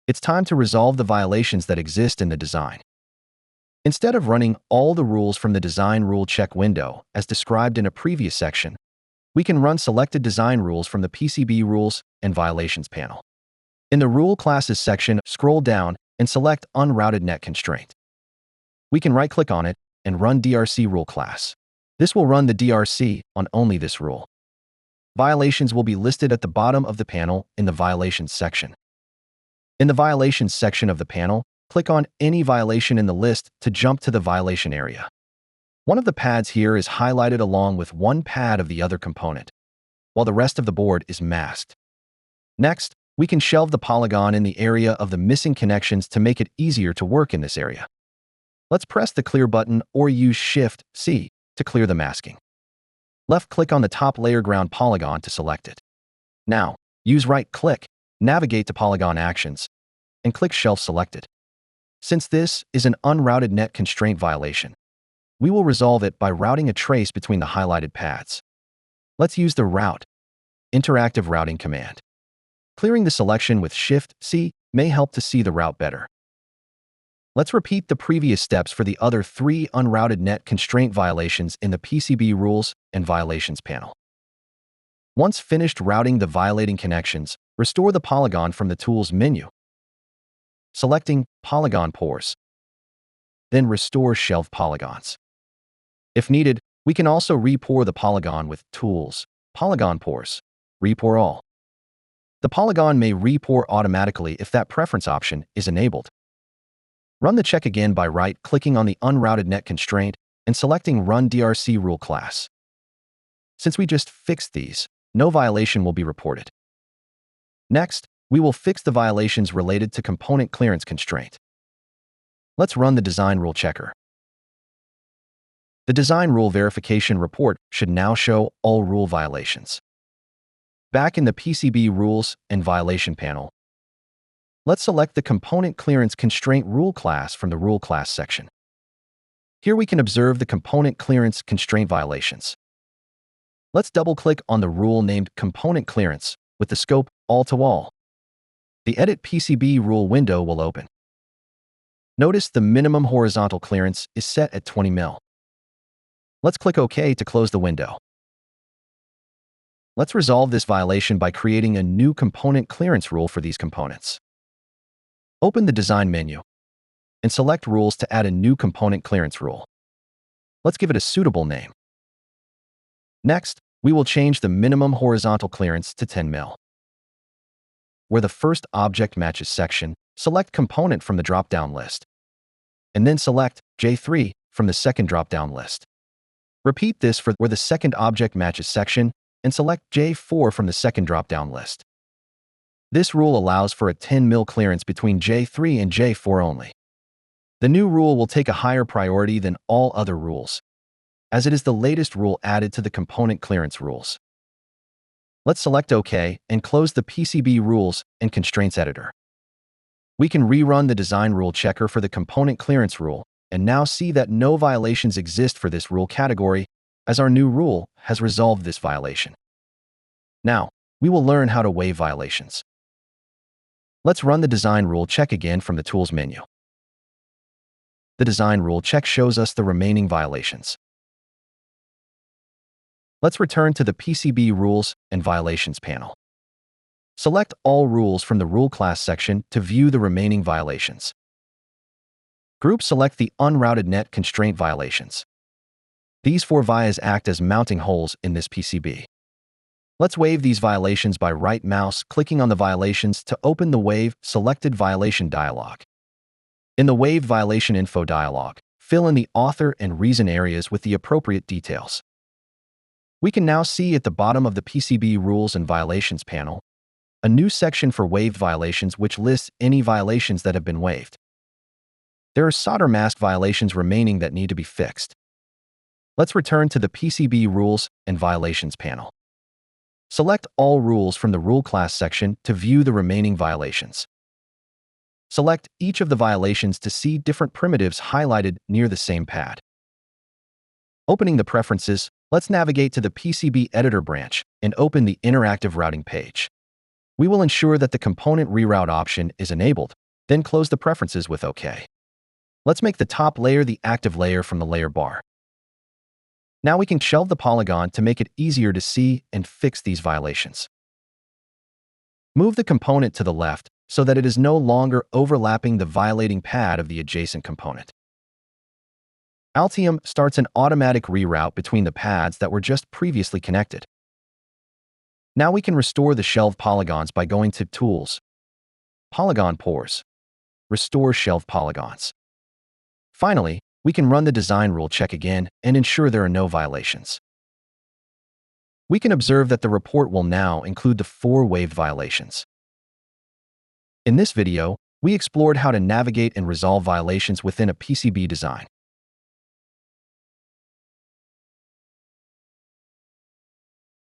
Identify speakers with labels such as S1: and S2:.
S1: It's time to resolve the violations that exist in the design. Instead of running all the rules from the Design Rule Check window, as described in a previous section, we can run selected design rules from the PCB Rules and Violations panel. In the Rule Classes section, scroll down and select Unrouted Net Constraint. We can right-click on it and run DRC Rule Class. This will run the DRC on only this rule. Violations will be listed at the bottom of the panel in the Violations section. In the Violations section of the panel, click on any violation in the list to jump to the violation area. One of the pads here is highlighted along with one pad of the other component, while the rest of the board is masked. Next, we can shelve the polygon in the area of the missing connections to make it easier to work in this area. Let's press the Clear button or use Shift-C to clear the masking. Left-click on the top layer ground polygon to select it. Now, use right-click, navigate to Polygon Actions, and click Shelf Selected. Since this is an unrouted net constraint violation, we will resolve it by routing a trace between the highlighted pads. Let's use the Route Interactive Routing command. Clearing the selection with Shift-C may help to see the route better. Let's repeat the previous steps for the other 3 unrouted net constraint violations in the PCB Rules and Violations panel. Once finished routing the violating connections, restore the polygon from the Tools menu, selecting Polygon Pores. Then restore Shelved Polygons. If needed, we can also re-pour the polygon with Tools, Polygon Pores, Re-pour All. The polygon may re-pour automatically if that preference option is enabled. Run the check again by right-clicking on the unrouted net constraint and selecting Run DRC Rule Class. Since we just fixed these, no violation will be reported. Next, we will fix the violations related to component clearance constraint. Let's run the Design Rule Checker. The Design Rule Verification report should now show all rule violations. Back in the PCB Rules and Violation panel, let's select the Component Clearance Constraint Rule Class from the Rule Class section. Here we can observe the component clearance constraint violations. Let's double-click on the rule named Component Clearance with the scope All-to-All. The Edit PCB Rule window will open. Notice the minimum horizontal clearance is set at 20 mm. Let's click OK to close the window. Let's resolve this violation by creating a new component clearance rule for these components. Open the Design menu and select Rules to add a new component clearance rule. Let's give it a suitable name. Next, we will change the minimum horizontal clearance to 10 mm. Where the first object matches section, select Component from the drop-down list, and then select J3 from the second drop-down list. Repeat this for where the second object matches section and select J4 from the second drop-down list. This rule allows for a 10 mm clearance between J3 and J4 only. The new rule will take a higher priority than all other rules, as it is the latest rule added to the component clearance rules. Let's select OK and close the PCB Rules and Constraints editor. We can rerun the Design Rule Checker for the component clearance rule and now see that no violations exist for this rule category, as our new rule has resolved this violation. Now, we will learn how to waive violations. Let's run the Design Rule Check again from the Tools menu. The Design Rule Check shows us the remaining violations. Let's return to the PCB Rules and Violations panel. Select All Rules from the Rule Class section to view the remaining violations. Group select the Unrouted Net Constraint violations. These 4 vias act as mounting holes in this PCB. Let's waive these violations by right-mouse clicking on the violations to open the Waive Selected Violation dialog. In the Waive Violation Info dialog, fill in the author and reason areas with the appropriate details. We can now see at the bottom of the PCB Rules and Violations panel a new section for waived violations which lists any violations that have been waived. There are solder mask violations remaining that need to be fixed. Let's return to the PCB Rules and Violations panel. Select All Rules from the Rule Class section to view the remaining violations. Select each of the violations to see different primitives highlighted near the same pad. Opening the preferences, let's navigate to the PCB Editor branch and open the Interactive Routing page. We will ensure that the component reroute option is enabled, then close the preferences with OK. Let's make the top layer the active layer from the layer bar. Now we can shelve the polygon to make it easier to see and fix these violations. Move the component to the left so that it is no longer overlapping the violating pad of the adjacent component. Altium starts an automatic reroute between the pads that were just previously connected. Now we can restore the shelved polygons by going to Tools, Polygon Pores, Restore Shelved Polygons. Finally, we can run the design rule check again and ensure there are no violations. We can observe that the report will now include the 4 waived violations. In this video, we explored how to navigate and resolve violations within a PCB design.